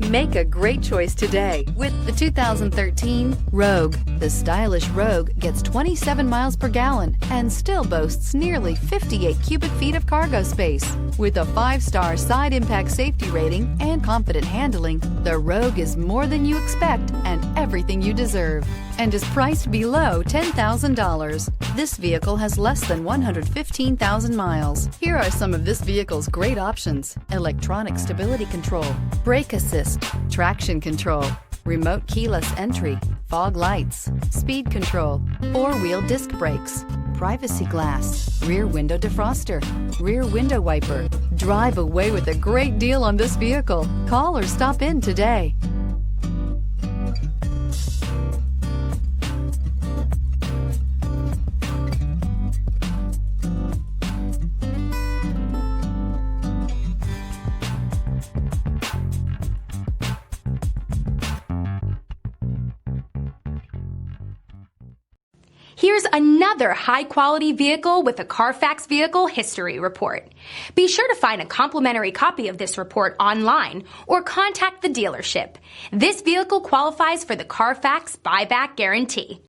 Make a great choice today with the 2013 Rogue. The stylish Rogue gets 27 miles per gallon and still boasts nearly 58 cubic feet of cargo space. With a 5-star side impact safety rating and confident handling, the Rogue is more than you expect and everything you deserve, and is priced below $10,000. This vehicle has less than 115,000 miles. Here are some of this vehicle's great options: electronic stability control, brake assist, traction control, remote keyless entry, fog lights, speed control, 4-wheel disc brakes, privacy glass, rear window defroster, rear window wiper. Drive away with a great deal on this vehicle. Call or stop in today. Here's another high-quality vehicle with a Carfax Vehicle History Report. Be sure to find a complimentary copy of this report online or contact the dealership. This vehicle qualifies for the Carfax Buyback Guarantee.